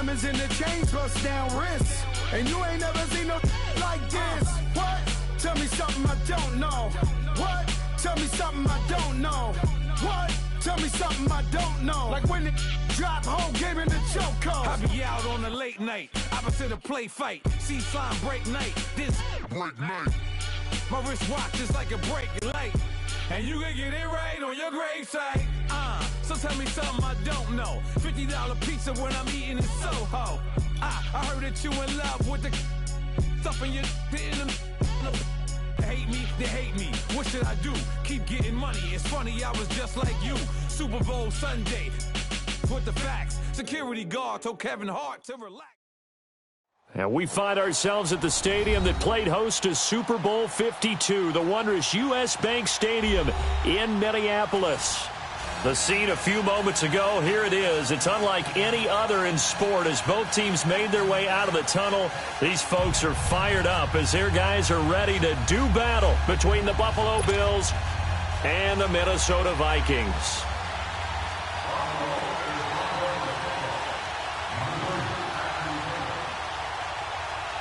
diamonds in the chains, bust down wrists. And you ain't never seen no like this. What? Tell me something I don't know. What? Tell me something I don't know. What? Tell me something I don't know. Like when it drop home, game in the chokehold. I be out on a late night, opposite a play fight. See slime break night, this break night. My wristwatch is like a break light. And you can get it right on your gravesite. So tell me something I don't know. $50 pizza when I'm eating in Soho. I heard that you in love with the stuff in your They hate me, they hate me. What should I do? Keep getting money. It's funny, I was just like you. Super Bowl Sunday. With the facts. Security guard told Kevin Hart to relax. And we find ourselves at the stadium that played host to Super Bowl 52, the wondrous U.S. Bank Stadium in Minneapolis. The scene a few moments ago, here it is. It's unlike any other in sport as both teams made their way out of the tunnel. These folks are fired up as their guys are ready to do battle between the Buffalo Bills and the Minnesota Vikings.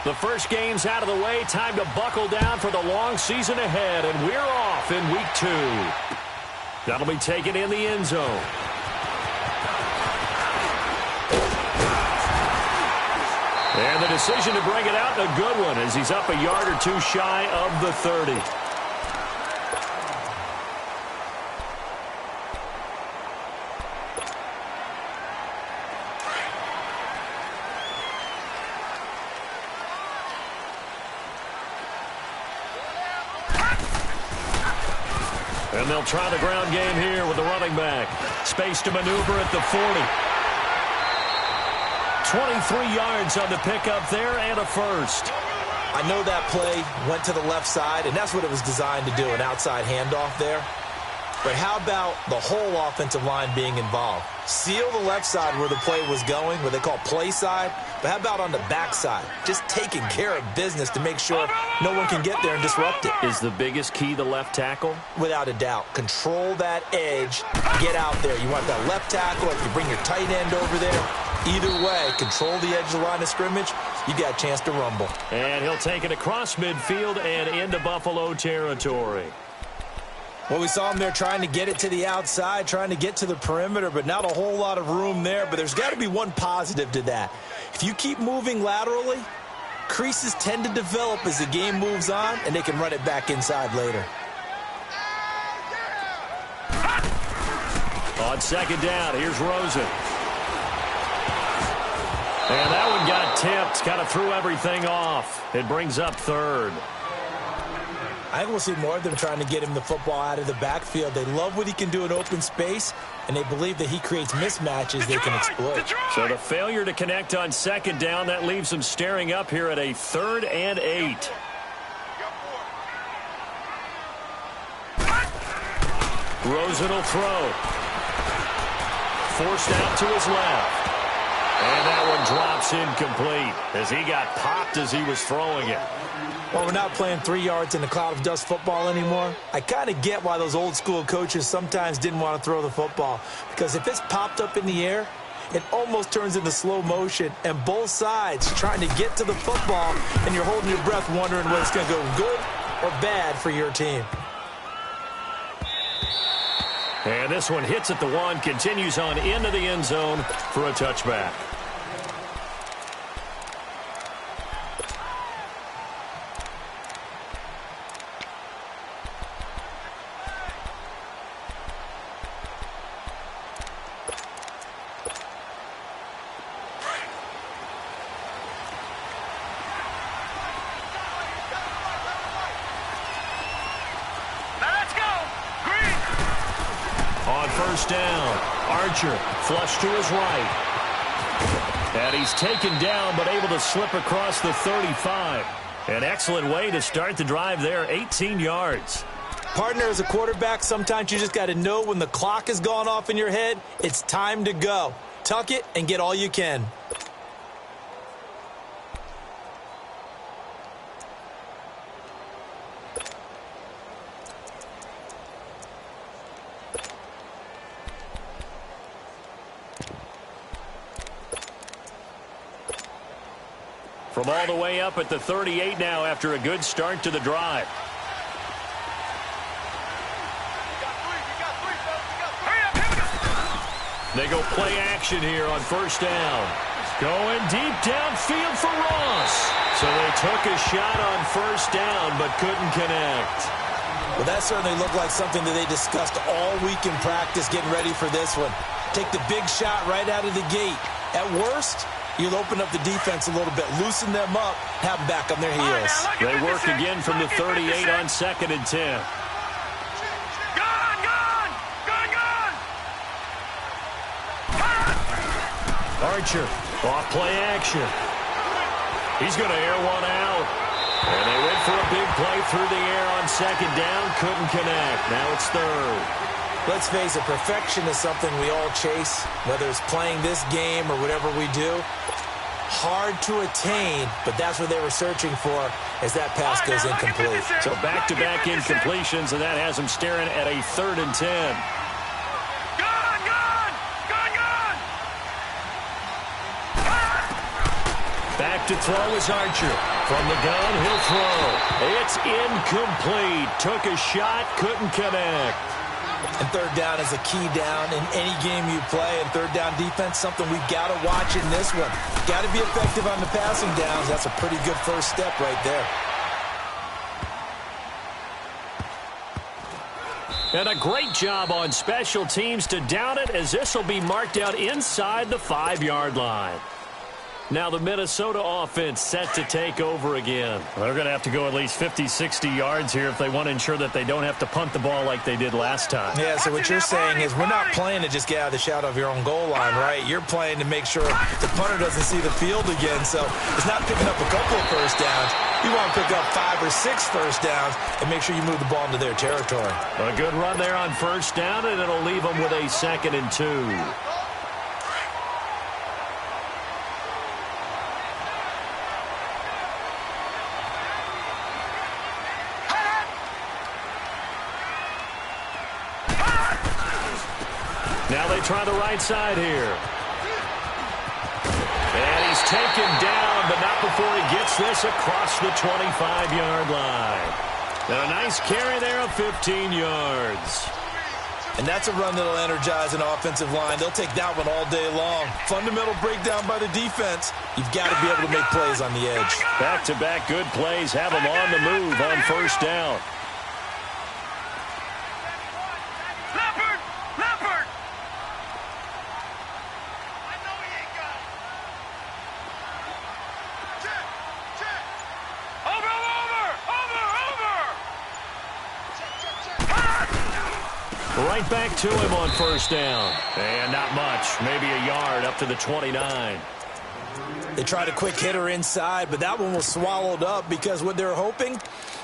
The first game's out of the way. Time to buckle down for the long season ahead, and we're off in Week 2. That'll be taken in the end zone. And the decision to bring it out, a good one, as he's up a yard or two shy of the 30. And they'll try the ground game here with the running back. Space to maneuver at the 40. 23 yards on the pickup there and a first. I know that play went to the left side, and that's what it was designed to do, an outside handoff there. But how about the whole offensive line being involved? Seal the left side where the play was going, what they call play side. But how about on the back side? Just taking care of business to make sure no one can get there and disrupt it. Is the biggest key the left tackle? Without a doubt. Control that edge. Get out there. You want that left tackle. If you bring your tight end over there, either way, control the edge of the line of scrimmage. You got a chance to rumble. And he'll take it across midfield and into Buffalo territory. Well, we saw him there trying to get it to the outside, trying to get to the perimeter, but not a whole lot of room there. But there's got to be one positive to that. If you keep moving laterally, creases tend to develop as the game moves on, and they can run it back inside later. On second down, here's Rosen. And that one got tipped, kind of threw everything off. It brings up third. I think we'll see more of them trying to get him the football out of the backfield. They love what he can do in open space, and they believe that he creates mismatches they can exploit. So the failure to connect on second down, that leaves them staring up here at a 3rd and 8. Rosen will throw. Forced out to his left. And that one drops incomplete as he got popped as he was throwing it. Well, we're not playing 3 yards in a cloud of dust football anymore. I kind of get why those old school coaches sometimes didn't want to throw the football. Because if it's popped up in the air, it almost turns into slow motion. And both sides trying to get to the football, and you're holding your breath wondering whether it's going to go good or bad for your team. And this one hits at the 1, continues on into the end zone for a touchback. First down. Archer flush to his right. And he's taken down but able to slip across the 35. An excellent way to start the drive there, 18 yards. Partner, as a quarterback, sometimes you just got to know when the clock has gone off in your head, it's time to go. Tuck it and get all you can. From all the way up at the 38 now after a good start to the drive. They go play action here on first down. Going deep downfield for Ross. So they took a shot on first down but couldn't connect. Well, that certainly looked like something that they discussed all week in practice getting ready for this one. Take the big shot right out of the gate. At worst, you'll open up the defense a little bit, loosen them up, have them back on their heels. They work again from the 38 on 2nd and 10. Archer, off play action. He's going to air one out. And they went for a big play through the air on 2nd down. Couldn't connect. Now it's 3rd. Let's face it, perfection is something we all chase, whether it's playing this game or whatever we do. Hard to attain, but that's what they were searching for as that pass goes incomplete. So back-to-back incompletions, and that has them staring at a 3rd and 10. Back to throw is Archer. From the gun, he'll throw. It's incomplete. Took a shot, couldn't connect. And 3rd down is a key down in any game you play. And 3rd down defense, something we've got to watch in this one. Got to be effective on the passing downs. That's a pretty good first step right there. And a great job on special teams to down it, as this will be marked out inside the 5-yard line. Now the Minnesota offense set to take over again. They're going to have to go at least 50, 60 yards here if they want to ensure that they don't have to punt the ball like they did last time. Yeah, so what you're saying is we're not playing to just get out of the shadow of your own goal line, right? You're playing to make sure the punter doesn't see the field again. So it's not picking up a couple of first downs. You want to pick up 5 or 6 first downs and make sure you move the ball into their territory. A good run there on first down, and it'll leave them with a 2nd and 2. Now they try the right side here. And he's taken down, but not before he gets this across the 25-yard line. And a nice carry there of 15 yards. And that's a run that'll energize an offensive line. They'll take that one all day long. Fundamental breakdown by the defense. You've got to be able to make plays on the edge. Back-to-back good plays have them on the move on first down. Right back to him on first down. And not much. Maybe a yard up to the 29. They tried a quick hitter inside, but that one was swallowed up because what they're hoping,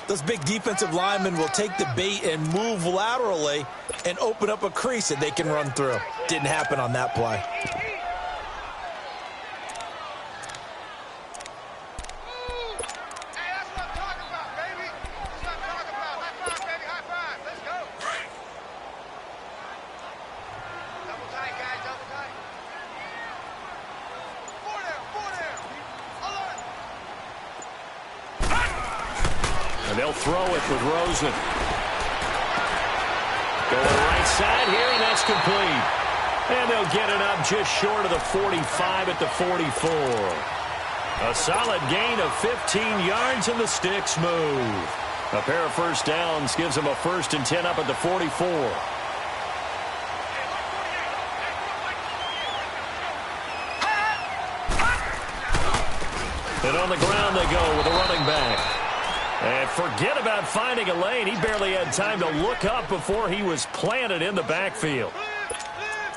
those big defensive linemen will take the bait and move laterally and open up a crease that they can run through. Didn't happen on that play. And they'll throw it with Rosen. Go to the right side here, and that's complete. And they'll get it up just short of the 45 at the 44. A solid gain of 15 yards, and the sticks move. A pair of first downs gives them a 1st and 10 up at the 44. And on the ground they go with a running back. And forget about finding a lane. He barely had time to look up before he was planted in the backfield.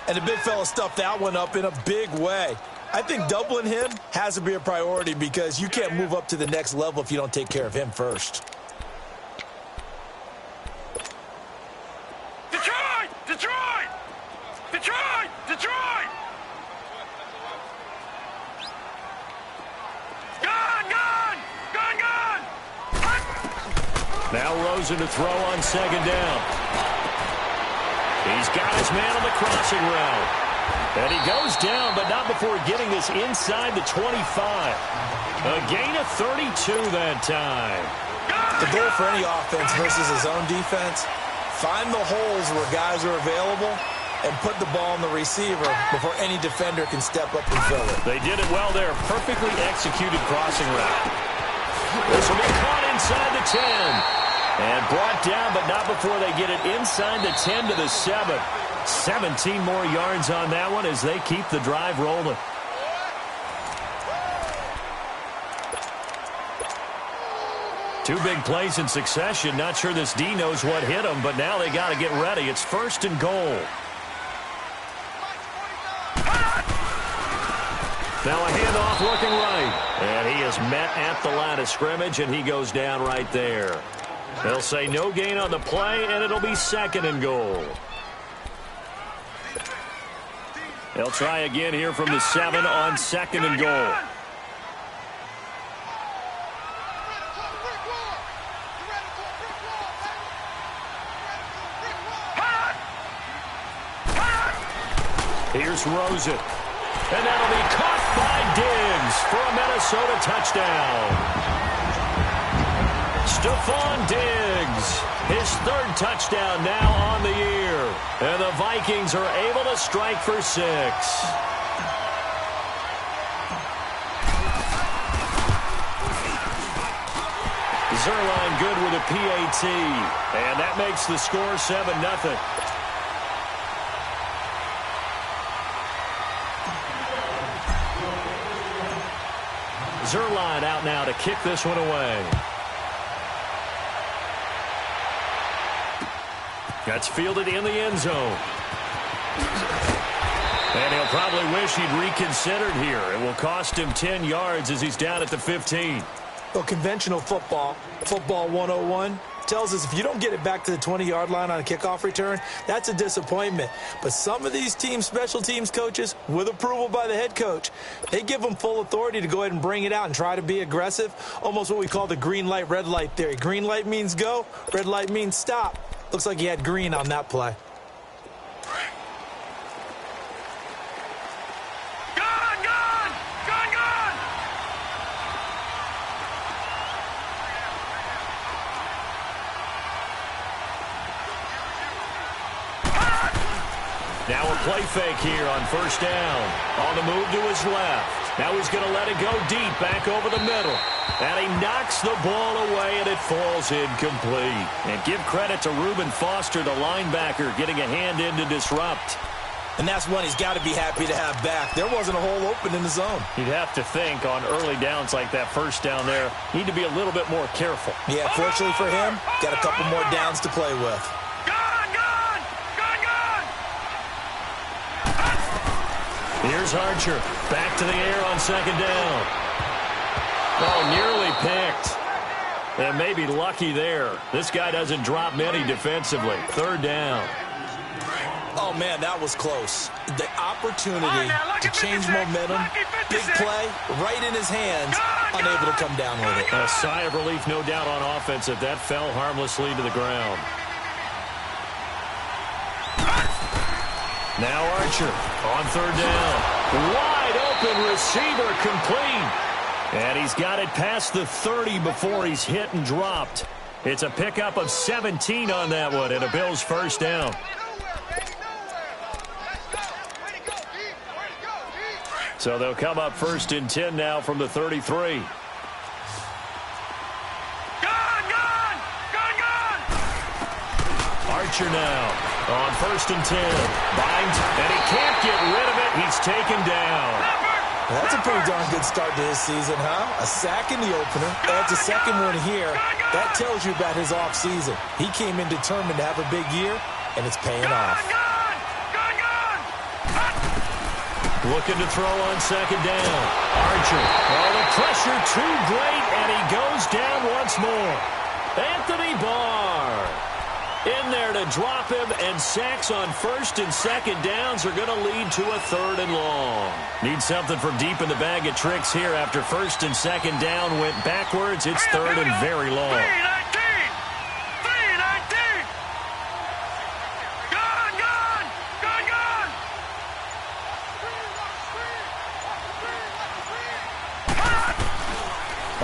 And the big fella stuffed that one up in a big way. I think doubling him has to be a priority because you can't move up to the next level if you don't take care of him first. Detroit! Detroit! Detroit! Detroit! Gun! Gun! Gun! Gun! Now Rosen to throw on 2nd down. He's got his man on the crossing route. And he goes down, but not before getting this inside the 25. A gain of 32 that time. The goal for any offense versus his own defense, find the holes where guys are available and put the ball on the receiver before any defender can step up and fill it. They did it well there. Perfectly executed crossing route. This will be caught inside the 10. And brought down, but not before they get it inside the 10 to the 7. 17 more yards on that one as they keep the drive rolling. Two big plays in succession. Not sure this D knows what hit him, but now they got to get ready. It's 1st and goal. Now a handoff looking right. And he is met at the line of scrimmage, and he goes down right there. They'll say no gain on the play, and it'll be 2nd and goal. They'll try again here from the 7 on 2nd and goal. Here's Rosen. And that'll be caught by Diggs for a Minnesota touchdown. Stephon Diggs, his 3rd touchdown now on the year. And the Vikings are able to strike for 6. Zerline good with a PAT. And that makes the score 7-0. Zerline out now to kick this one away. That's fielded in the end zone. And he'll probably wish he'd reconsidered here. It will cost him 10 yards as he's down at the 15. Well, conventional football 101, tells us if you don't get it back to the 20-yard line on a kickoff return, that's a disappointment. But some of these special teams coaches, with approval by the head coach, they give them full authority to go ahead and bring it out and try to be aggressive, almost what we call the green light, red light theory. Green light means go, red light means stop. Looks like he had green on that play. Now a play fake here on 1st down. On the move to his left. Now he's going to let it go deep back over the middle. And he knocks the ball away, and it falls incomplete. And give credit to Reuben Foster, the linebacker, getting a hand in to disrupt. And that's one he's got to be happy to have back. There wasn't a hole open in the zone. You'd have to think on early downs like that 1st down there, need to be a little bit more careful. Yeah, fortunately for him, got a couple more downs to play with. Here's Archer. Back to the air on 2nd down. Oh, nearly picked. And maybe lucky there. This guy doesn't drop many defensively. 3rd down. Oh, man, that was close. The opportunity to change momentum, big play, right in his hands, unable to come down with it. A sigh of relief, no doubt, on offense that fell harmlessly to the ground. Now Archer on 3rd down. Wide open receiver complete. And he's got it past the 30 before he's hit and dropped. It's a pickup of 17 on that one and a Bills 1st down. So they'll come up 1st and 10 now from the 33. Archer now on 1st and 10. Binds, and he can't get rid of it. He's taken down. That's a pretty darn good start to his season, huh? A sack in the opener. Adds a 2nd one here. That tells you about his offseason. He came in determined to have a big year, and it's paying off. Looking to throw on 2nd down. Archer. Oh, the pressure too great, and he goes down once more. Anthony Barr in there to drop him, and sacks on 1st and 2nd downs are going to lead to a 3rd and long. Need something from deep in the bag of tricks here after 1st and 2nd down went backwards. It's 3rd and very long.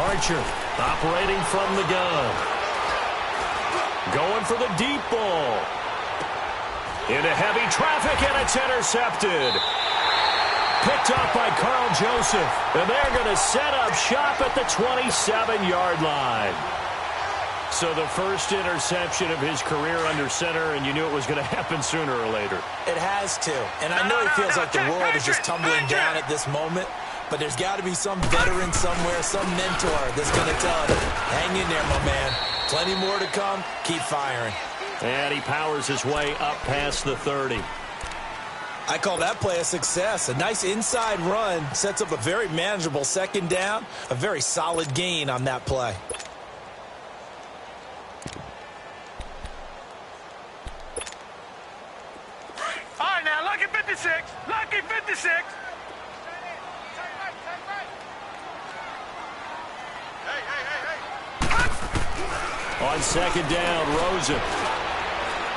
Archer operating from the gun. Going for the deep ball. Into heavy traffic, and it's intercepted. Picked up by Carl Joseph. And they're going to set up shop at the 27-yard line. So the first interception of his career under center, and you knew it was going to happen sooner or later. It has to. And I know it feels like the world is just tumbling down at this moment, but there's got to be some veteran somewhere, some mentor that's going to tell him, hang in there, my man. Plenty more to come. Keep firing. And he powers his way up past the 30. I call that play a success. A nice inside run sets up a very manageable second down, a very solid gain on that play. All right, now, lucky 56. Lucky 56. On second down, Rosen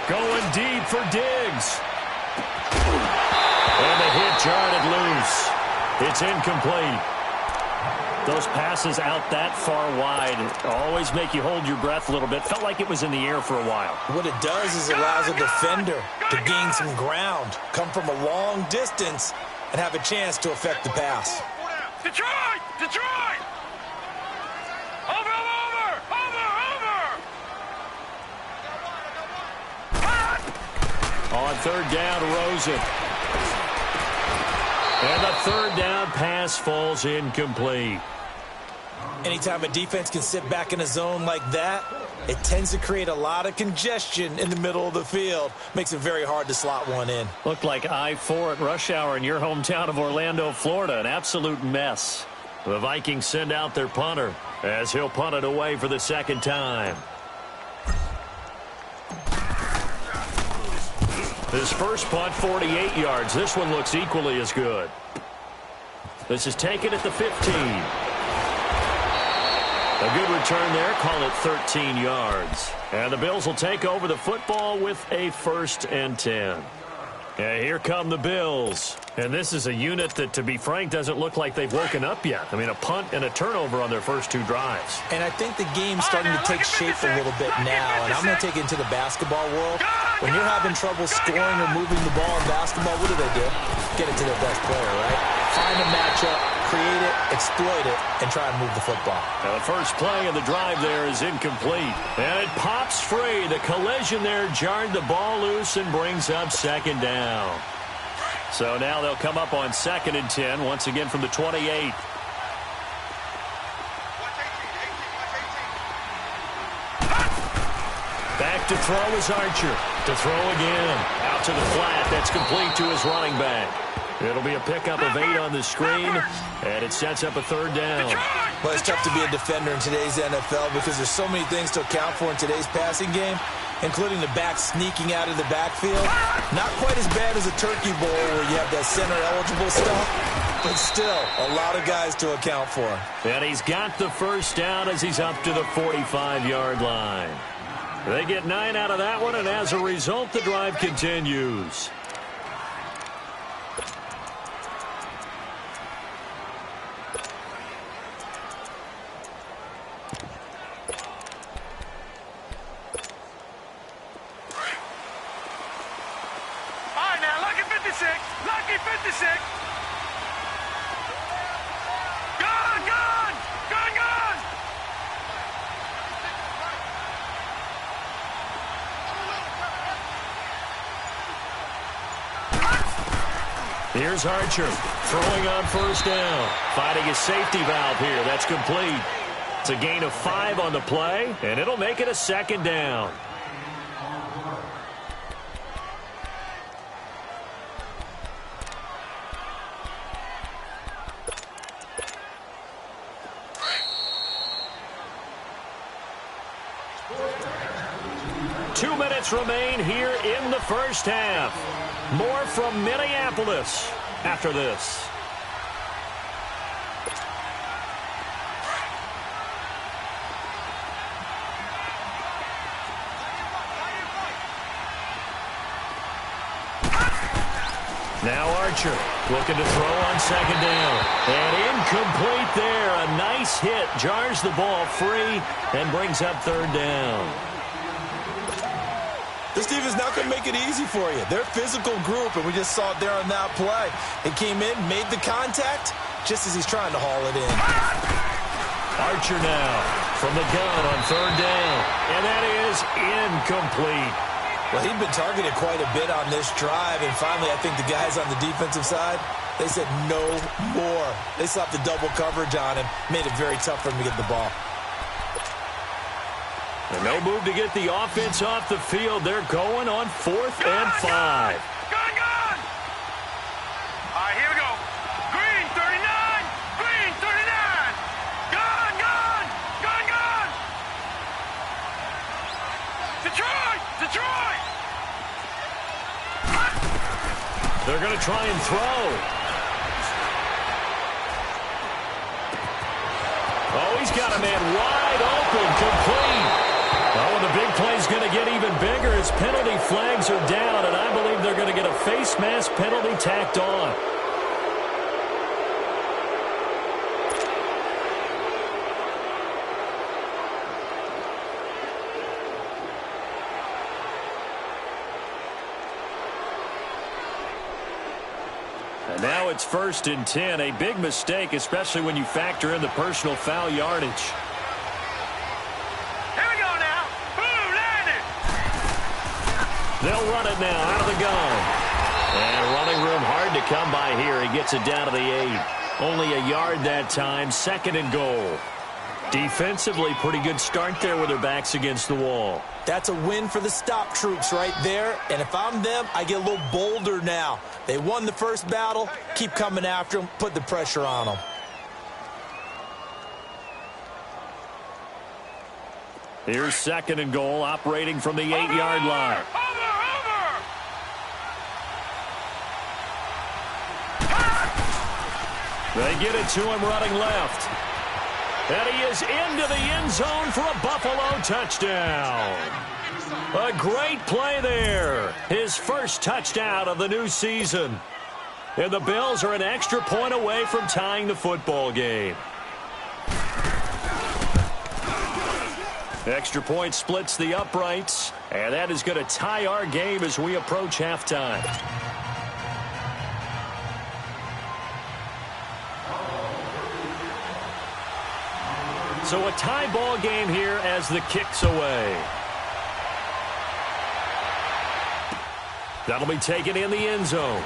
going deep for Diggs. And the hit jarred loose. It's incomplete. Those passes out that far wide always make you hold your breath a little bit. Felt like it was in the air for a while. What it does is allows a defender to gain some ground, come from a long distance, and have a chance to affect the pass. Detroit! Detroit! Over! On third down, Rosen. And the third down pass falls incomplete. Anytime a defense can sit back in a zone like that, it tends to create a lot of congestion in the middle of the field. Makes it very hard to slot one in. Looked like I-4 at rush hour in your hometown of Orlando, Florida. An absolute mess. The Vikings send out their punter as he'll punt it away for the second time. His first punt, 48 yards. This one looks equally as good. This is taken at the 15. A good return there. Call it 13 yards. And the Bills will take over the football with a 1st and 10. And here come the Bills. And this is a unit that, to be frank, doesn't look like they've woken up yet. I mean, a punt and a turnover on their first 2 drives. And I think the game's starting to take shape a little bit now. And I'm going to take it into the basketball world. When you're having trouble scoring or moving the ball in basketball, what do? Get it to their best player, right? Find a matchup, create it, exploit it, and try and move the football. Now the first play of the drive there is incomplete. And it pops free. The collision there jarred the ball loose and brings up second down. So now they'll come up on 2nd and 10, once again from the 28. Back to throw is Archer. To throw again. Out to the flat. That's complete to his running back. It'll be a pickup of 8 on the screen, and it sets up a 3rd down. Well, it's tough to be a defender in today's NFL because there's so many things to account for in today's passing game, including the back sneaking out of the backfield. Not quite as bad as a turkey bowl where you have that center-eligible stuff, but still a lot of guys to account for. And he's got the 1st down as he's up to the 45-yard line. They get 9 out of that one, and as a result, the drive continues. Lucky 56. Gone. Here's Archer throwing on 1st down. Finding his safety valve here. That's complete. It's a gain of 5 on the play, and it'll make it a 2nd down. Remain here in the first half. More from Minneapolis after this. Now Archer looking to throw on second down. And incomplete there. A nice hit. Jars the ball free and brings up third down. This defense not going to make it easy for you. They're a physical group, and we just saw it there on that play. They came in, made the contact, just as he's trying to haul it in. Archer now from the gun on third down. And that is incomplete. Well, he'd been targeted quite a bit on this drive, and finally I think the guys on the defensive side, they said no more. They slapped the double coverage on him, made it very tough for him to get the ball. And no move to get the offense off the field. They're going on 4th and 5. Gun! All right, here we go. Green, 39. Green, 39. Gun! Detroit! They're going to try and throw. Oh, he's got a man wide open, complete. Oh, and the big play's going to get even bigger as penalty flags are down, and I believe they're going to get a face mask penalty tacked on. And now it's 1st and 10, a big mistake, especially when you factor in the personal foul yardage. Here we go now. Boom, landed. They'll run it now out of the gun. And running room hard to come by here. He gets it down to the 8. Only a yard that time, 2nd and goal. Defensively, pretty good start there with their backs against the wall. That's a win for the stop troops right there. And if I'm them, I get a little bolder now. They won the first battle. Keep coming after them. Put the pressure on them. Here's 2nd and goal, operating from the 8-yard line. They get it to him running left. And he is into the end zone for a Buffalo touchdown. A great play there. His first touchdown of the new season. And the Bills are an extra point away from tying the football game. Extra point splits the uprights. And that is going to tie our game as we approach halftime. So a tie ball game here as the kick's away. That'll be taken in the end zone.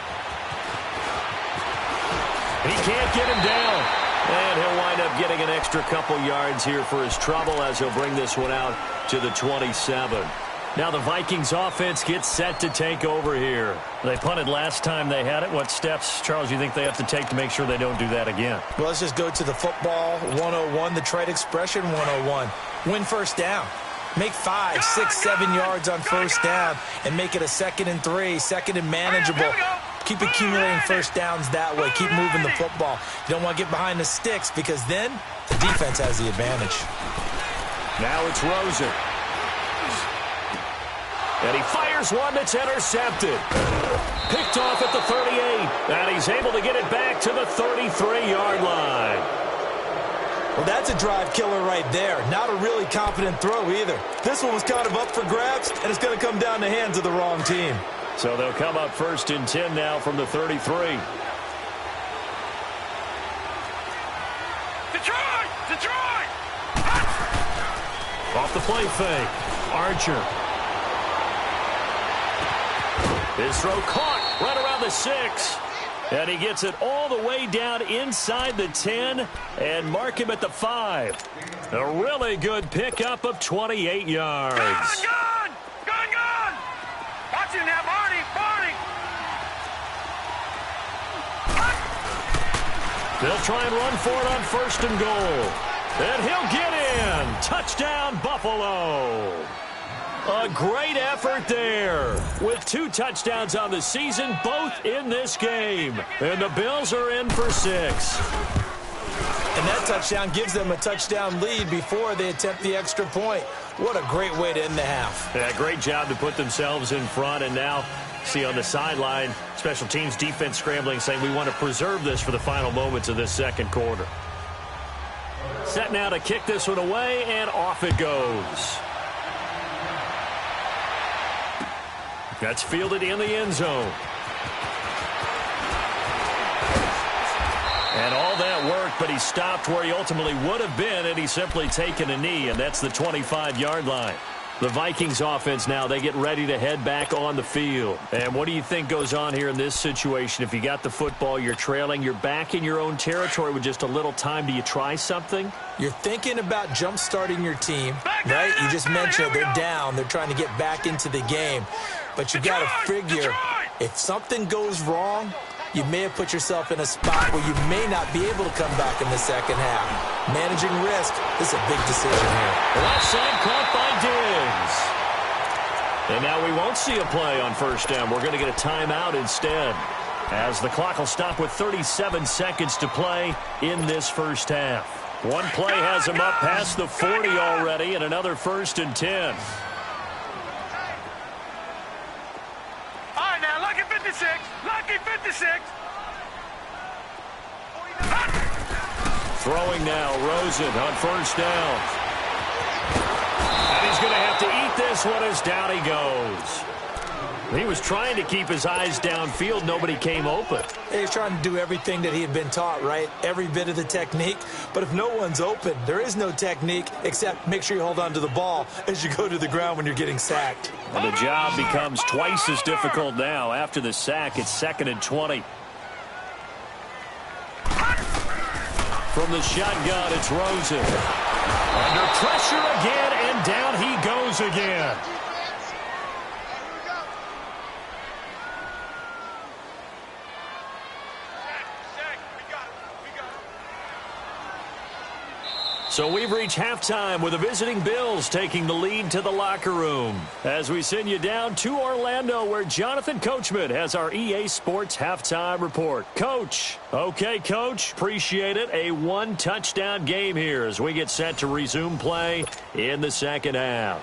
He can't get him down. And he'll wind up getting an extra couple yards here for his trouble as he'll bring this one out to the 27. Now the Vikings offense gets set to take over here. They punted last time they had it. What steps, Charles, you think they have to take to make sure they don't do that again? Well, let's just go to the football 101, the trade expression 101. Win first down. Make 5, 6, 7 yards on first down and make it a 2nd and 3, 2nd and manageable. Keep accumulating first downs that way. Keep moving the football. You don't want to get behind the sticks because then the defense has the advantage. Now it's Rosen. And he fires one that's intercepted. Picked off at the 38. And he's able to get it back to the 33-yard line. Well, that's a drive killer right there. Not a really confident throw either. This one was kind of up for grabs, and it's going to come down the hands of the wrong team. So they'll come up 1st and 10 now from the 33. Detroit! Off the play fake. Archer. His throw caught right around the 6. And he gets it all the way down inside the 10 and mark him at the 5. A really good pickup of 28 yards. Gun! Watch him now, Barney! They'll try and run for it on 1st and goal. And he'll get in. Touchdown, Buffalo. A great effort there with 2 touchdowns on the season, both in this game. And the Bills are in for 6. And that touchdown gives them a touchdown lead before they attempt the extra point. What a great way to end the half. Yeah, great job to put themselves in front, and now See on the sideline, special teams defense scrambling, saying we want to preserve this for the final moments of this second quarter. Set now to kick this one away, and off it goes. That's fielded in the end zone. And all that worked, but he stopped where he ultimately would have been had he simply taken a knee, and that's the 25-yard line. The Vikings offense now, they get ready to head back on the field. And what do you think goes on here in this situation? If you got the football, you're trailing, you're back in your own territory with just a little time. Do you try something? You're thinking about jump-starting your team, right? You just mentioned they're down. They're trying to get back into the game. But you got to figure, if something goes wrong, you may have put yourself in a spot where you may not be able to come back in the second half. Managing risk is a big decision here. Left side caught by Diggs. And now we won't see a play on first down. We're going to get a timeout instead, as the clock will stop with 37 seconds to play in this first half. One play has him up past the 40 already, and another 1st and 10. All right, now, lucky 56. Lucky 56. Throwing now, Rosen on first down. And he's going to have to eat this one as down he goes. He was trying to keep his eyes downfield. Nobody came open. He's trying to do everything that he had been taught, right? Every bit of the technique. But if no one's open, there is no technique except make sure you hold on to the ball as you go to the ground when you're getting sacked. And the job becomes twice as difficult now. After the sack, it's 2nd and 20. From the shotgun, it's Rosen. Under pressure again, and down he goes again. So we've reached halftime with the visiting Bills taking the lead to the locker room. As we send you down to Orlando, where Jonathan Coachman has our EA Sports halftime report. Coach. Okay, Coach. Appreciate it. A one-touchdown game here as we get set to resume play in the second half.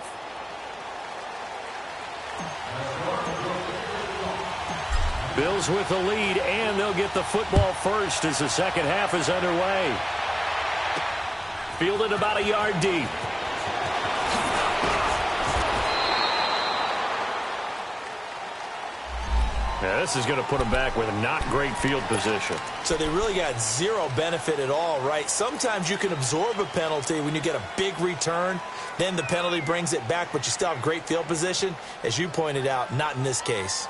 Bills with the lead, and they'll get the football first as the second half is underway. Fielded about a yard deep. Now this is going to put them back with a not great field position. So they really got zero benefit at all, right? Sometimes you can absorb a penalty when you get a big return. Then the penalty brings it back, but you still have great field position. As you pointed out, not in this case.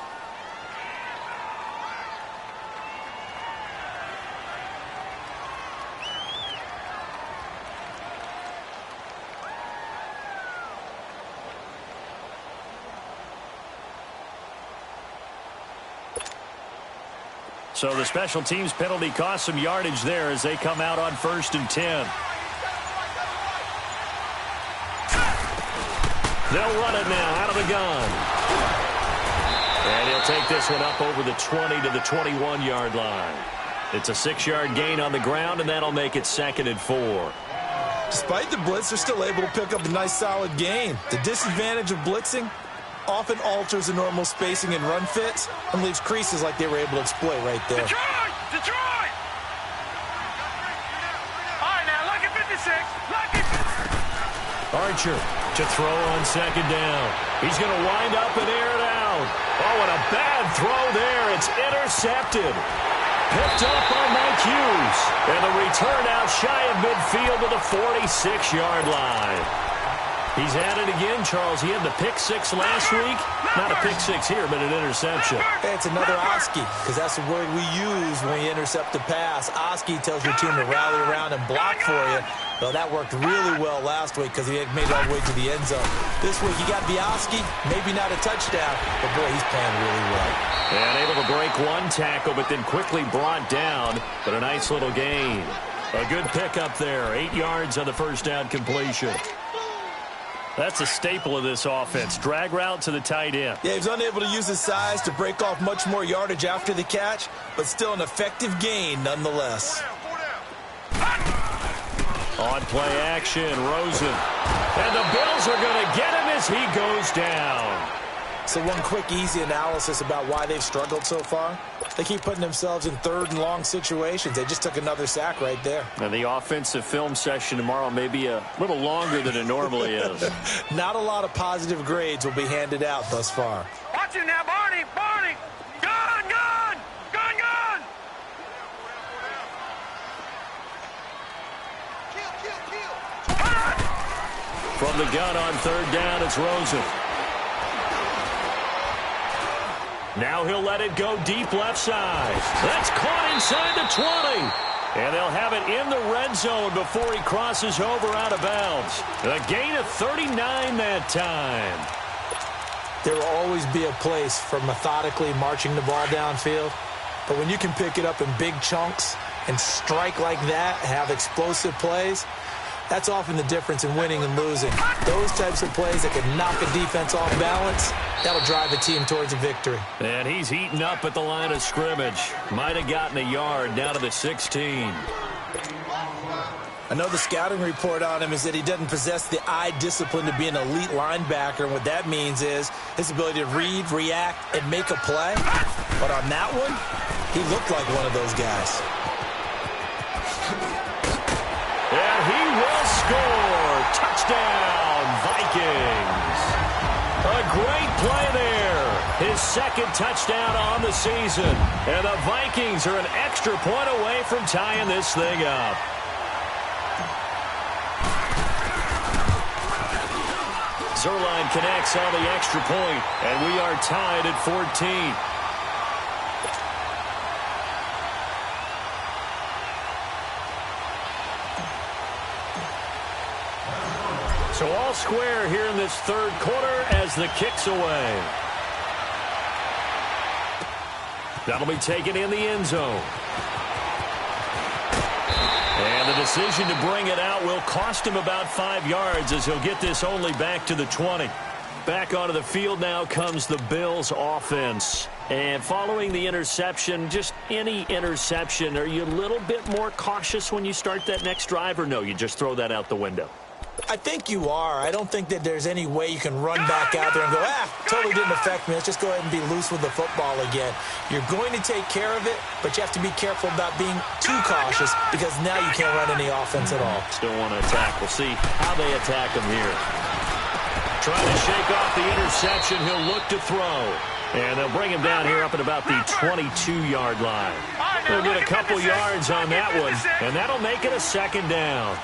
So the special teams penalty cost some yardage there as they come out on 1st and 10. They'll run it now out of the gun. And he'll take this one up over the 20 to the 21-yard line. It's a 6-yard gain on the ground, and that'll make it 2nd and 4. Despite the blitz, they're still able to pick up a nice solid gain. The disadvantage of blitzing often alters the normal spacing and run fits and leaves creases like they were able to exploit right there. Detroit! All right, now, lucky 56. Lucky. Archer to throw on 2nd down. He's going to wind up and air it out. Oh, and a bad throw there. It's intercepted. Picked up by Mike Hughes. And the return out shy of midfield to the 46-yard line. He's had it again, Charles. He had the pick 6 last week. Not a pick 6 here, but an interception. It's another Oski, because that's the word we use when you intercept a pass. Oski tells your team to rally around and block for you. Well, that worked really well last week because he had made it all the way to the end zone. This week, you got the Oski, maybe not a touchdown, but boy, he's playing really well. And able to break one tackle, but then quickly brought down. But a nice little gain. A good pickup there. 8 yards on the first down completion. That's a staple of this offense. Drag route to the tight end. Yeah, he was unable to use his size to break off much more yardage after the catch, but still an effective gain nonetheless. On play action, Rosen. And the Bills are going to get him as he goes down. So one quick, easy analysis about why they've struggled so far. They keep putting themselves in third and long situations. They just took another sack right there. And the offensive film session tomorrow may be a little longer than it normally is. Not a lot of positive grades will be handed out thus far. Watch him now, Barney! Barney! Gone! Gone! Gone! Gone! From the gun on third down, it's Rosen. Now he'll let it go deep left side. That's caught inside the 20. And they'll have it in the red zone before he crosses over out of bounds. A gain of 39 that time. There will always be a place for methodically marching the ball downfield. But when you can pick it up in big chunks and strike like that, have explosive plays, that's often the difference in winning and losing. Those types of plays that can knock a defense off balance, that'll drive a team towards a victory. And he's heating up at the line of scrimmage. Might have gotten a yard down to the 16. I know the scouting report on him is that he doesn't possess the eye discipline to be an elite linebacker. And what that means is his ability to read, react, and make a play. But on that one, he looked like one of those guys. And he will score. Touchdown, Vikings. A great play there. His second touchdown on the season. And the Vikings are an extra point away from tying this thing up. Zerline connects on the extra point, and we are tied at 14. So all square here in this third quarter as the kick's away. That'll be taken in the end zone. And the decision to bring it out will cost him about 5 yards as he'll get this only back to the 20. Back onto the field now comes the Bills offense. And following the interception, just any interception, are you a little bit more cautious when you start that next drive, or no, you just throw that out the window? I think you are. I don't think that there's any way you can run back out there and go, totally didn't affect me. Let's just go ahead and be loose with the football again. You're going to take care of it, but you have to be careful about being too cautious because now you can't run any offense at all. Still want to attack. We'll see how they attack him here. Trying to shake off the interception. He'll look to throw. And they'll bring him down here up at about the 22-yard line. They'll get a couple yards on that one, and that'll make it a second down.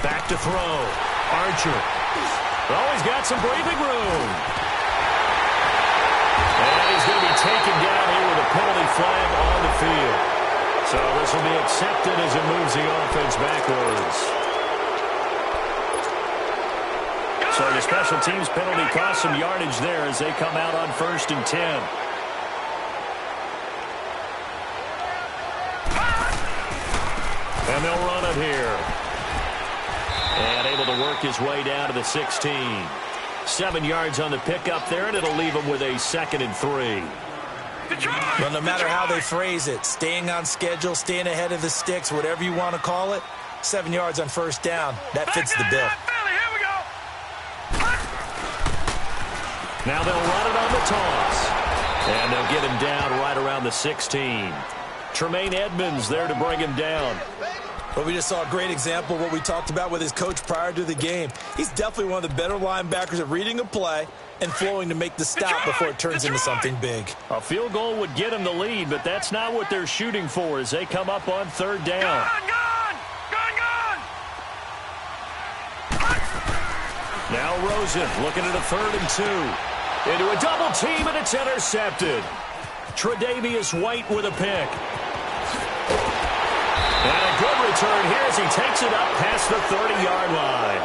Back to throw. Archer. Oh, he's got some breathing room. And he's going to be taken down here with a penalty flag on the field. So this will be accepted as it moves the offense backwards. So the special teams penalty cost some yardage there as they come out on 1st and 10. And they'll run it here. And able to work his way down to the 16. 7 yards on the pickup there, and it'll leave him with a 2nd and 3. Well, no matter how they phrase it, staying on schedule, staying ahead of the sticks, whatever you want to call it, 7 yards on 1st down, that fits the bill. Now they'll run it on the toss. And they'll get him down right around the 16. Tremaine Edmonds there to bring him down. But we just saw a great example of what we talked about with his coach prior to the game. He's definitely one of the better linebackers at reading a play and flowing to make the stop before it turns into something big. A field goal would get him the lead, but that's not what they're shooting for as they come up on 3rd down. Now Rosen looking at a 3rd and 2. Into a double team, and it's intercepted. Tre'Davious White with a pick. And a good return here as he takes it up past the 30-yard line.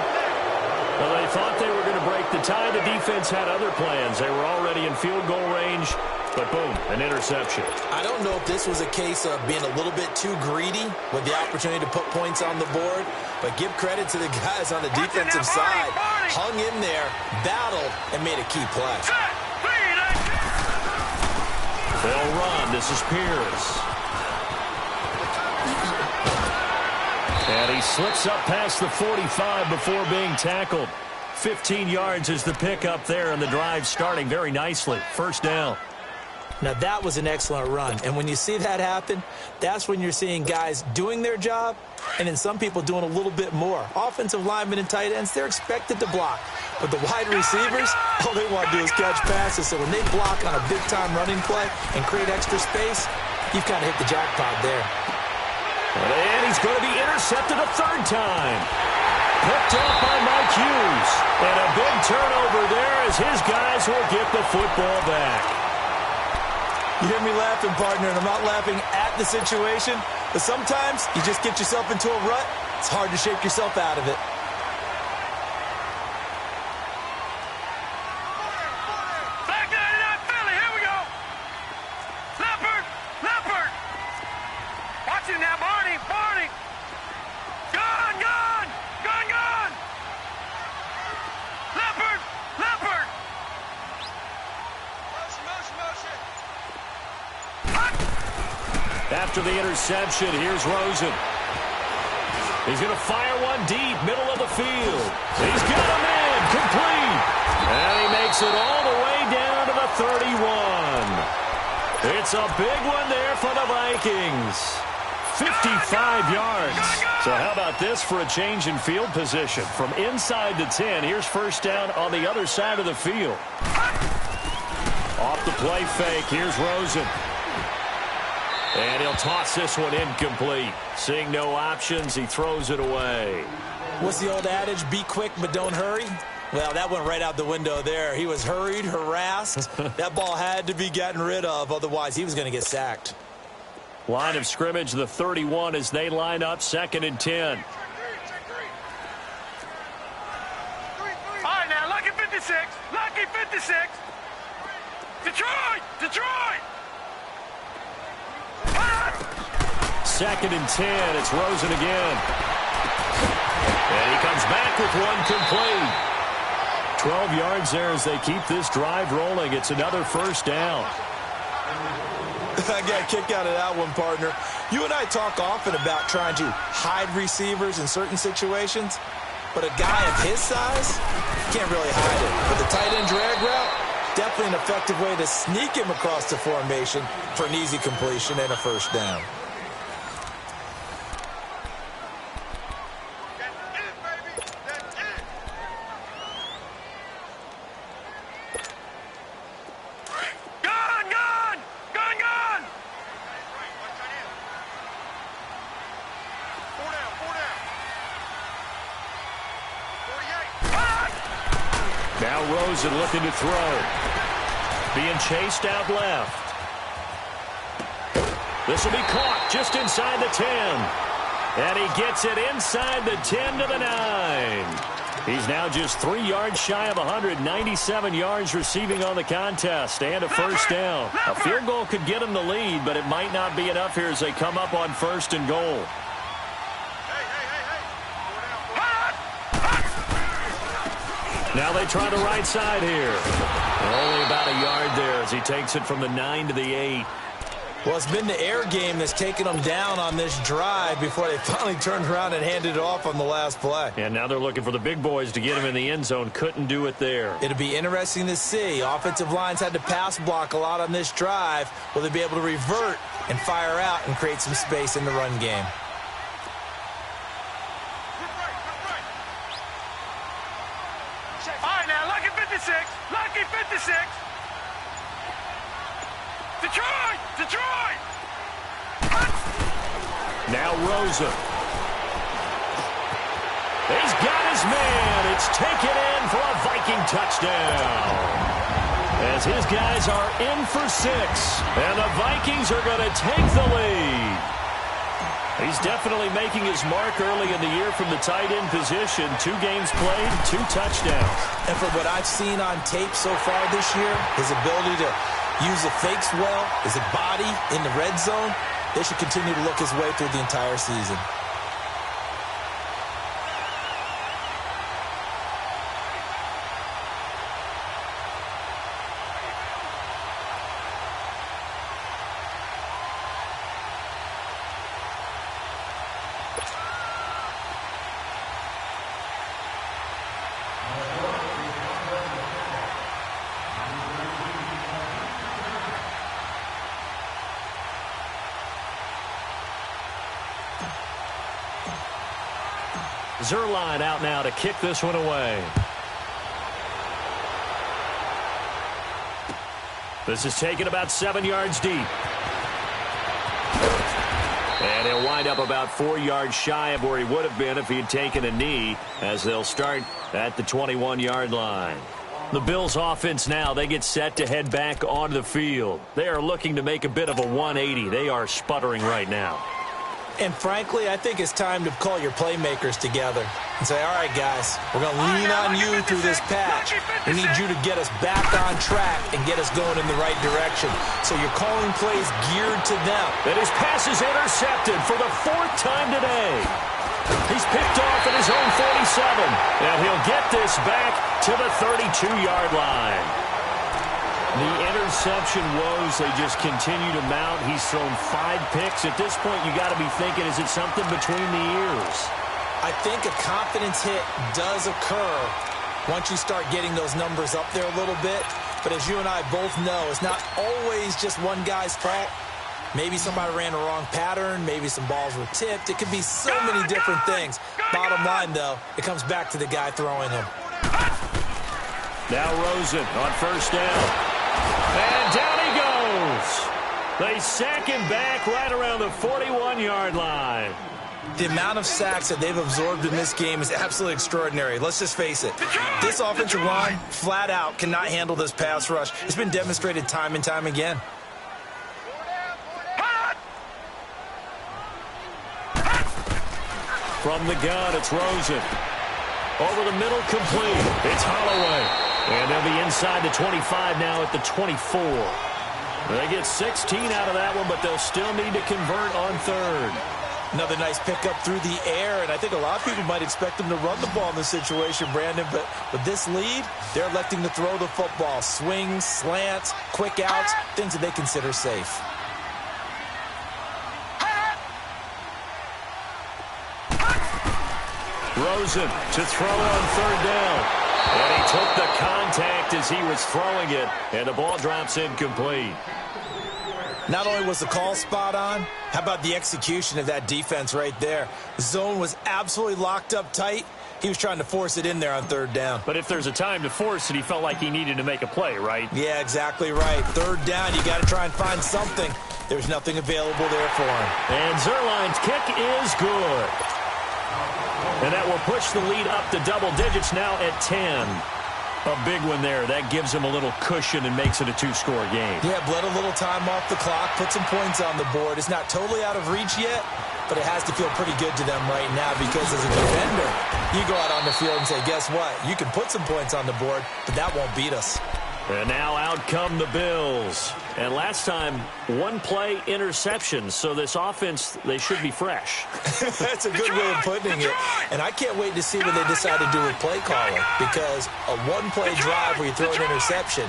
Well, they thought they were going to break the tie. The defense had other plans. They were already in field goal range, but boom, an interception. I don't know if this was a case of being a little bit too greedy with the opportunity to put points on the board, but give credit to the guys on the defensive side. Hung in there, battled, and made a key play. They'll run. This is Pierce. And he slips up past the 45 before being tackled. 15 yards is the pickup there, and the drive starting very nicely. First down. Now, that was an excellent run. And when you see that happen, that's when you're seeing guys doing their job and then some people doing a little bit more. Offensive linemen and tight ends, they're expected to block. But the wide receivers, all they want to do is catch passes. So when they block on a big-time running play and create extra space, you've kind of hit the jackpot there. And he's going to be intercepted a third time. Picked up by Mike Hughes. And a big turnover there as his guys will get the football back. You hear me laughing, partner, and I'm not laughing at the situation, but sometimes you just get yourself into a rut. It's hard to shake yourself out of it. Back 99 Philly, here we go. Leopard, Leopard. Watch it now, Barney, Barney. Gun, gun, gun, gun. Leopard, Leopard. Motion, motion, motion. After the interception, here's Rosen. He's going to fire one deep, middle of the field. He's got him in, complete. And he makes it all the way down to the 31. It's a big one there for the Vikings. 55 yards. So how about this for a change in field position? From inside the 10, here's first down on the other side of the field. Off the play fake, here's Rosen. And he'll toss this one incomplete. Seeing no options, he throws it away. What's the old adage? Be quick, but don't hurry. Well, that went right out the window there. He was hurried, harassed. That ball had to be gotten rid of. Otherwise, he was going to get sacked. Line of scrimmage, the 31 as they line up, 2nd and 10. All right, now, Lucky 56. Lucky 56. Detroit! Detroit! 2nd and 10. It's Rosen again. And he comes back with one complete. 12 yards there as they keep this drive rolling. It's another first down. I got a kick out of that one, partner. You and I talk often about trying to hide receivers in certain situations, but a guy of his size can't really hide it. But the tight end drag route, definitely an effective way to sneak him across the formation for an easy completion and a first down. Now Rosen looking to throw. Being chased out left. This will be caught just inside the 10. And he gets it inside the 10 to the 9. He's now just 3 yards shy of 197 yards receiving on the contest and a first down. A field goal could get him the lead, but it might not be enough here as they come up on 1st and goal. Now they try the right side here. Only about a yard there as he takes it from the 9 to the 8. Well, it's been the air game that's taken them down on this drive before they finally turned around and handed it off on the last play. And now they're looking for the big boys to get him in the end zone. Couldn't do it there. It'll be interesting to see. Offensive lines had to pass block a lot on this drive. Will they be able to revert and fire out and create some space in the run game? All right, now, Lucky 56. Lucky 56. Detroit! Detroit! Now Rosen. He's got his man. It's taken in for a Viking touchdown. As his guys are in for 6. And the Vikings are going to take the lead. He's definitely making his mark early in the year from the tight end position. 2 games played, 2 touchdowns. And from what I've seen on tape so far this year, his ability to use the fakes well, his body in the red zone, they should continue to look his way through the entire season. Zerline out now to kick this one away. This is taken about 7 yards deep. And he'll wind up about 4 yards shy of where he would have been if he had taken a knee, as they'll start at the 21-yard line. The Bills offense now, they get set to head back onto the field. They are looking to make a bit of a 180. They are sputtering right now. And frankly, I think it's time to call your playmakers together and say, all right, guys, we're going to lean on you through this patch. We need you to get us back on track and get us going in the right direction. So you're calling plays geared to them. And his pass is intercepted for the 4th time today. He's picked off at his own 47, and he'll get this back to the 32-yard line. The interception woes, they just continue to mount. He's thrown 5 picks. At this point, you got to be thinking, is it something between the ears? I think a confidence hit does occur once you start getting those numbers up there a little bit. But as you and I both know, it's not always just one guy's fault. Maybe somebody ran a wrong pattern. Maybe some balls were tipped. It could be so many different things. Bottom line, though, it comes back to the guy throwing them. Now Rosen on first down. And down he goes. They sack him back right around the 41-yard line. The amount of sacks that they've absorbed in this game is absolutely extraordinary. Let's just face it. This offensive line, flat out, cannot handle this pass rush. It's been demonstrated time and time again. From the gun, it's Rosen. Over the middle, complete. It's Holloway. And they'll be inside the 25 now at the 24. They get 16 out of that one, but they'll still need to convert on 3rd. Another nice pickup through the air, and I think a lot of people might expect them to run the ball in this situation, Brandon, but with this lead, they're electing to throw the football. Swings, slants, quick outs, things that they consider safe. Rosen to throw on 3rd down. And he took the contact as he was throwing it, and the ball drops incomplete. Not only was the call spot on, how about the execution of that defense right there? The zone was absolutely locked up tight. He was trying to force it in there on 3rd down. But if there's a time to force it, he felt like he needed to make a play, right? Yeah, exactly right. 3rd down, you got to try and find something. There's nothing available there for him. And Zerline's kick is good. And that will push the lead up to double digits now at 10. A big one there. That gives them a little cushion and makes it a 2-score game. Yeah, bled a little time off the clock, put some points on the board. It's not totally out of reach yet, but it has to feel pretty good to them right now because as a defender, you go out on the field and say, guess what? You can put some points on the board, but that won't beat us. And now out come the Bills. And last time, 1-play interception. So this offense, they should be fresh. That's a good way of putting it. And I can't wait to see what they decide to do with play calling. Because a 1-play drive where you throw an interception,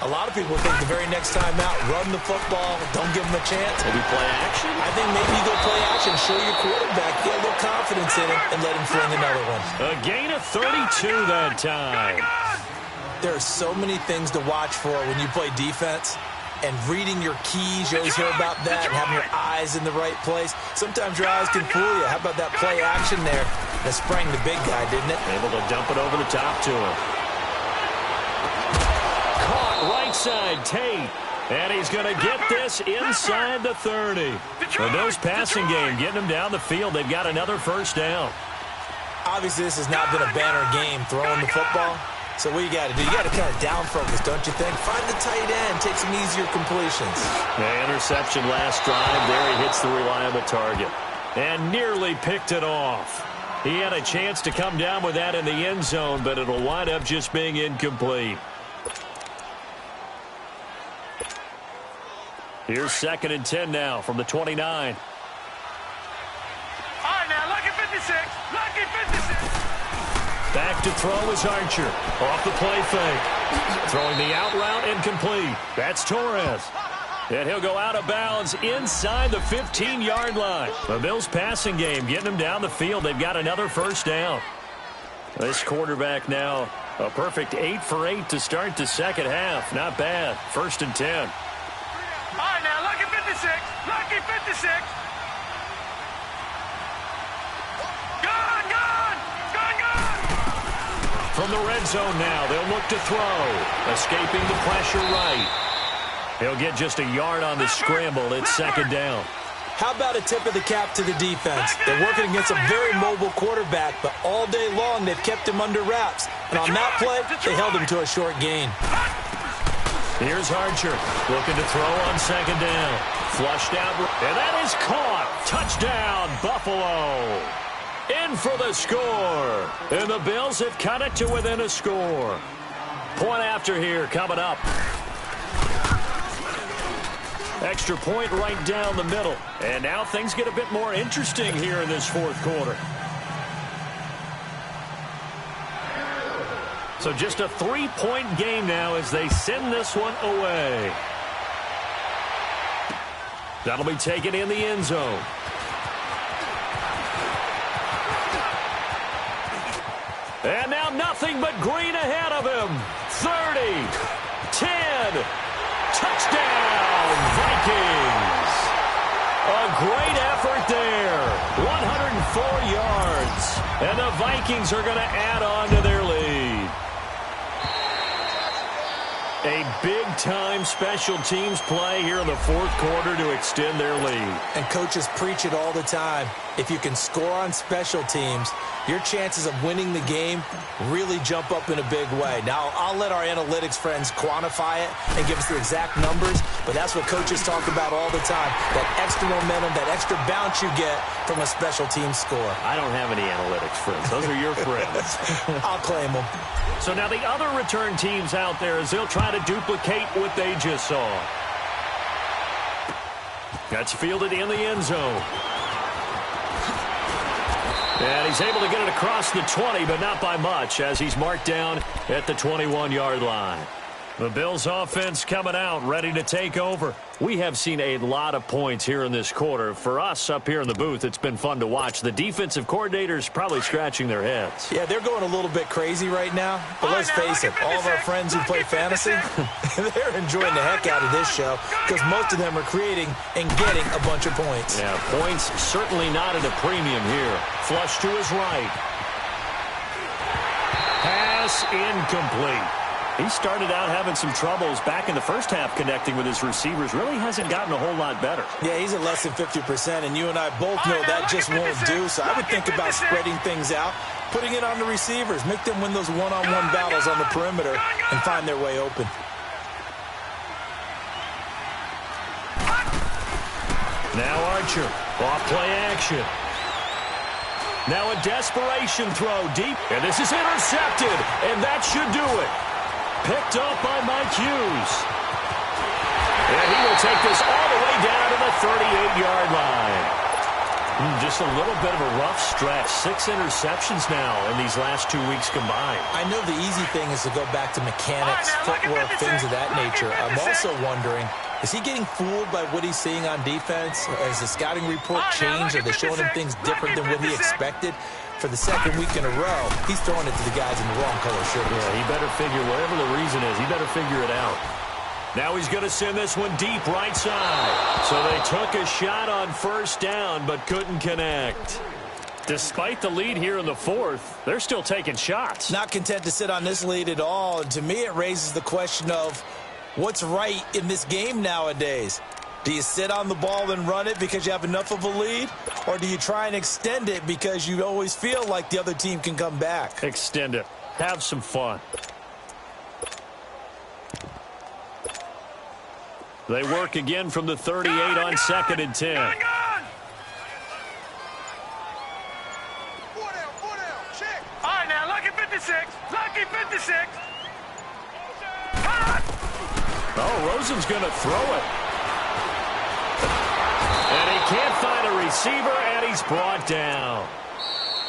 a lot of people think the very next time out, run the football, don't give them a chance. Maybe play action? I think maybe you go play action, show your quarterback, get a little confidence in him, and let him fling another one. A gain of 32 that time. There are so many things to watch for when you play defense, and reading your keys, you always hear about that, and having your eyes in the right place. Sometimes your eyes can fool you. How about that play action there that sprang the big guy, didn't it? Able to dump it over the top to him. Caught right side, Tate. And he's going to get this inside the 30. The Bills passing game, getting them down the field. They've got another 1st down. Obviously, this has not been a banner game throwing the football. So what you got to do, you got to kind of down focus, don't you think? Find the tight end, take some easier completions. The interception last drive. There he hits the reliable target. And nearly picked it off. He had a chance to come down with that in the end zone, but it'll wind up just being incomplete. Here's 2nd and 10 now from the 29. All right, now, lucky 56. Lucky 56. Back to throw is Archer. Off the play fake. Throwing the out route incomplete. That's Torres. And he'll go out of bounds inside the 15-yard line. The Bills passing game getting them down the field. They've got another 1st down. This quarterback now a perfect 8 for 8 to start the 2nd half. Not bad. 1st and 10. All right, now, lucky 56. Lucky 56. Good, good. From the red zone now, they'll look to throw. Escaping the pressure right. He'll get just a yard on the scramble. It's second down. How about a tip of the cap to the defense? They're working against a very mobile quarterback, but all day long they've kept him under wraps. And on that play, they held him to a short gain. Here's Archer looking to throw on second down. Flushed out, and that is caught. Touchdown, Buffalo. In for the score. And the Bills have cut it to within a score. Point after here coming up. Extra point right down the middle. And now things get a bit more interesting here in this fourth quarter. So just a 3-point game now as they send this one away. That'll be taken in the end zone. And now nothing but green ahead of him. 30, 10, touchdown, Vikings. A great effort there. 104 yards. And the Vikings are going to add on to their lead. A big-time special teams play here in the fourth quarter to extend their lead. And coaches preach it all the time. If you can score on special teams, your chances of winning the game really jump up in a big way. Now, I'll let our analytics friends quantify it and give us the exact numbers, but that's what coaches talk about all the time, that extra momentum, that extra bounce you get from a special team score. I don't have any analytics friends. Those are your friends. I'll claim them. So now the other return teams out there as they'll try to duplicate what they just saw. That's fielded in the end zone. And he's able to get it across the 20, but not by much, as he's marked down at the 21-yard line. The Bills offense coming out, ready to take over. We have seen a lot of points here in this quarter. For us up here in the booth, it's been fun to watch. The defensive coordinators probably scratching their heads. Yeah, they're going a little bit crazy right now. But let's face it, all of our friends who play fantasy, they're enjoying the heck out of this show because most of them are creating and getting a bunch of points. Yeah, points certainly not at a premium here. Flush to his right. Pass incomplete. He started out having some troubles back in the first half connecting with his receivers. Really hasn't gotten a whole lot better. Yeah, he's at less than 50%, and you and I both know that just won't do. So I would think about spreading things out, putting it on the receivers, make them win those one-on-one battles on the perimeter and find their way open. Now Archer, off play action. Now a desperation throw deep, and this is intercepted, and that should do it. Picked up by Mike Hughes. And he will take this all the way down to the 38-yard line. Just a little bit of a rough stretch. 6 interceptions now in these last 2 weeks combined. I know the easy thing is to go back to mechanics, footwork, things of that nature. I'm also wondering, is he getting fooled by what he's seeing on defense? Has the scouting report changed? Are they showing him things different than what he expected? For the second week in a row, he's throwing it to the guys in the wrong color shirts. Yeah, he better figure, whatever the reason is, he better figure it out. Now he's going to send this one deep right side. So they took a shot on first down, but couldn't connect. Despite the lead here in the fourth, they're still taking shots. Not content to sit on this lead at all. And to me, it raises the question of what's right in this game nowadays. Do you sit on the ball and run it because you have enough of a lead? Or do you try and extend it because you always feel like the other team can come back? Extend it. Have some fun. They work again from the 38 on 2nd and 10. Four down, check. All right, now, lucky 56. Lucky 56. Oh, Rosen's going to throw it. And he can't find a receiver, and he's brought down.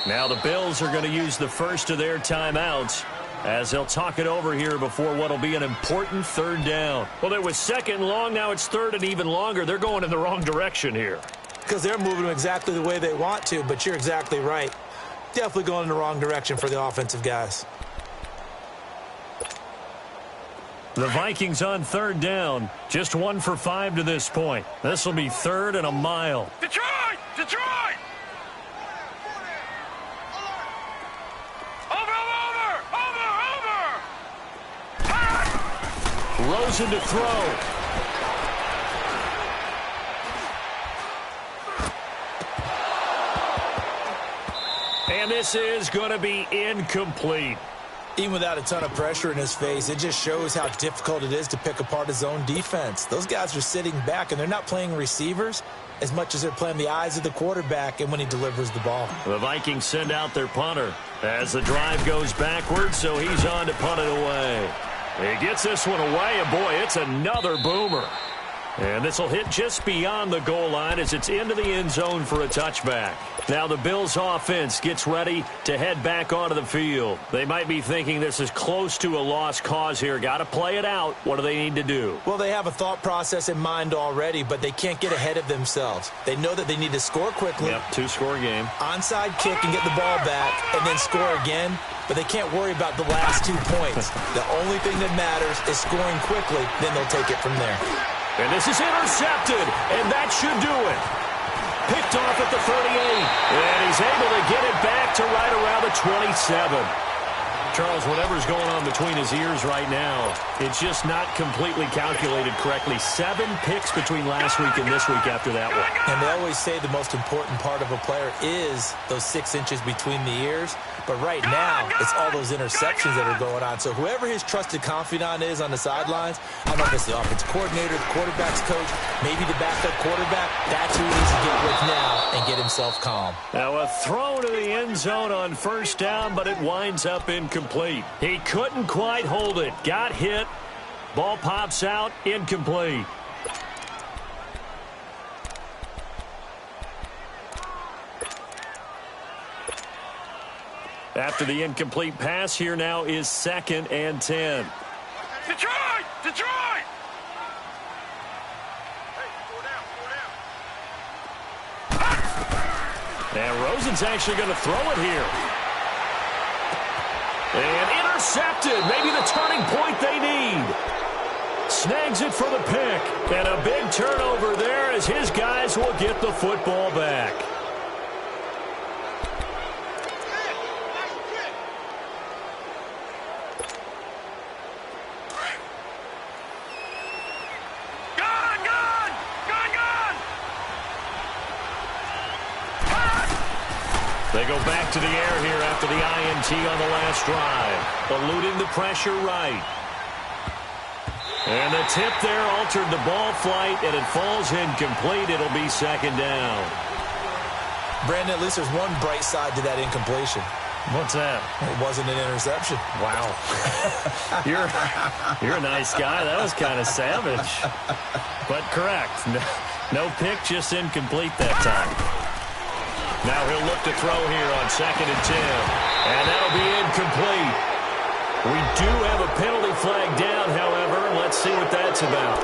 Now the Bills are going to use the first of their timeouts as they'll talk it over here before what will be an important third down. Well, it was second and long. Now it's third and even longer. They're going in the wrong direction here. Because they're moving them exactly the way they want to, but you're exactly right. Definitely going in the wrong direction for the offensive guys. The Vikings on third down, just 1 for 5 to this point. This will be third and a mile. Detroit! Detroit! Over! Rosen to throw. And this is going to be incomplete. Even without a ton of pressure in his face, it just shows how difficult it is to pick apart his own defense. Those guys are sitting back, and they're not playing receivers as much as they're playing the eyes of the quarterback and when he delivers the ball. The Vikings send out their punter as the drive goes backwards, so he's on to punt it away. He gets this one away, and boy, it's another boomer. And this will hit just beyond the goal line as it's into the end zone for a touchback. Now the Bills offense gets ready to head back onto the field. They might be thinking this is close to a lost cause here. Got to play it out. What do they need to do? Well, they have a thought process in mind already, but they can't get ahead of themselves. They know that they need to score quickly. Yep, two-score game. Onside kick and get the ball back and then score again. But they can't worry about the last 2 points. The only thing that matters is scoring quickly. Then they'll take it from there. And this is intercepted, and that should do it. Picked off at the 38, and he's able to get it back to right around the 27. Charles, whatever's going on between his ears right now, it's just not completely calculated correctly. 7 picks between last week and this week after that one. And they always say the most important part of a player is those 6 inches between the ears. But right now, it's all those interceptions that are going on. So whoever his trusted confidant is on the sidelines, I don't know if it's the offensive coordinator, the quarterback's coach, maybe the backup quarterback, that's who he needs to get with now and get himself calm. Now a throw to the end zone on first down, but it winds up incomplete. He couldn't quite hold it. Got hit. Ball pops out. Incomplete. After the incomplete pass, here now is 2nd and 10. Detroit! Detroit! And Rosen's actually going to throw it here. And intercepted. Maybe the turning point they need. Snags it for the pick. And a big turnover there as his guys will get the football back. They go back to the air here after the INT on the last drive. Eluding the pressure right. And the tip there altered the ball flight, and it falls incomplete. It'll be 2nd down. Brandon, at least there's one bright side to that incompletion. What's that? It wasn't an interception. Wow. You're a nice guy. That was kind of savage. But correct. No pick, just incomplete that time. Now he'll look to throw here on 2nd and 10. And that'll be incomplete. We do have a penalty flag down, however. Let's see what that's about.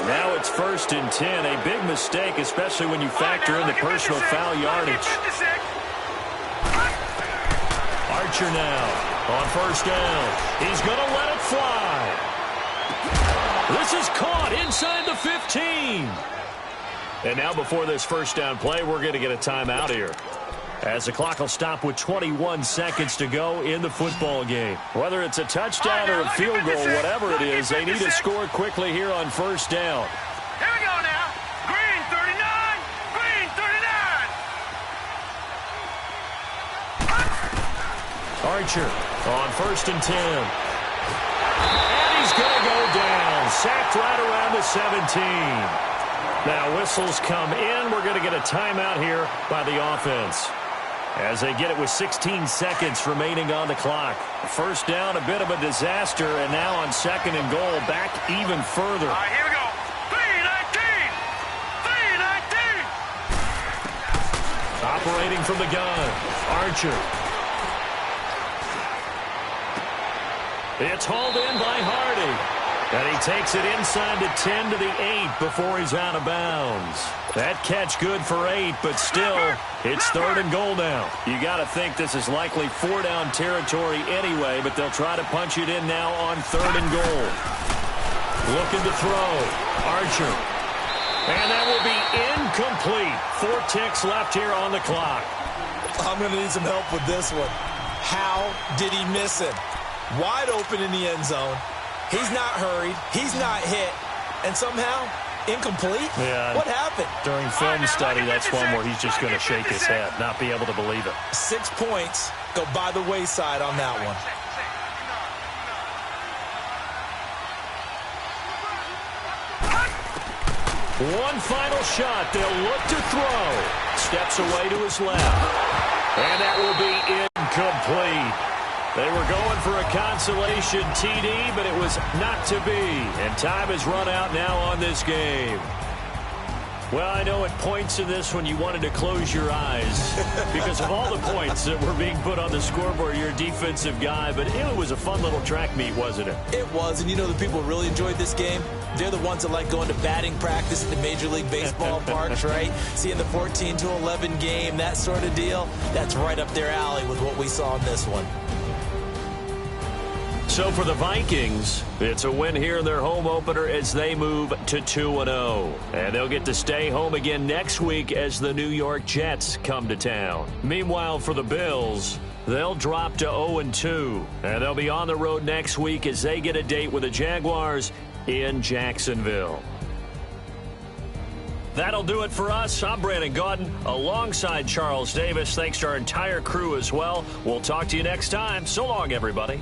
Now it's 1st and 10. A big mistake, especially when you factor in the personal foul yardage. Archer now on 1st down. He's going to let it fly. This is caught inside the 15. And now before this 1st down play, we're going to get a timeout here, as the clock will stop with 21 seconds to go in the football game. Whether it's a touchdown or a field goal, whatever it is, they need to score quickly here on 1st down. Here we go now. Green 39. Green 39. Archer on 1st and 10. And he's going to go down. Sacked right around the 17. Now whistles come in. We're going to get a timeout here by the offense, as they get it with 16 seconds remaining on the clock. 1st down, a bit of a disaster, and now on 2nd and goal, back even further. All right, here we go. 3-19. 3-19. Operating from the gun, Archer. It's hauled in by Hardy. And he takes it inside the 10 to the 8 before he's out of bounds. That catch good for 8, but still, it's 3rd and goal now. You got to think this is likely 4-down territory anyway, but they'll try to punch it in now on 3rd and goal. Looking to throw. Archer. And that will be incomplete. 4 ticks left here on the clock. I'm going to need some help with this one. How did he miss him? Wide open in the end zone. He's not hurried. He's not hit. And somehow, incomplete? Yeah. What happened? During film study, that's one where he's just going to shake his head, not be able to believe it. 6 points go by the wayside on that one. One final shot. They'll look to throw. Steps away to his left. And that will be incomplete. They were going for a consolation TD, but it was not to be. And time has run out now on this game. Well, I know at points in this one you wanted to close your eyes because of all the points that were being put on the scoreboard. You're a defensive guy, but it was a fun little track meet, wasn't it? It was, and you know the people who really enjoyed this game? They're the ones that like going to batting practice at the Major League Baseball parks, right? Seeing the 14-11 game, that sort of deal, that's right up their alley with what we saw in this one. So for the Vikings, it's a win here in their home opener as they move to 2-0. And they'll get to stay home again next week as the New York Jets come to town. Meanwhile, for the Bills, they'll drop to 0-2. And they'll be on the road next week as they get a date with the Jaguars in Jacksonville. That'll do it for us. I'm Brandon Gaudin alongside Charles Davis. Thanks to our entire crew as well. We'll talk to you next time. So long, everybody.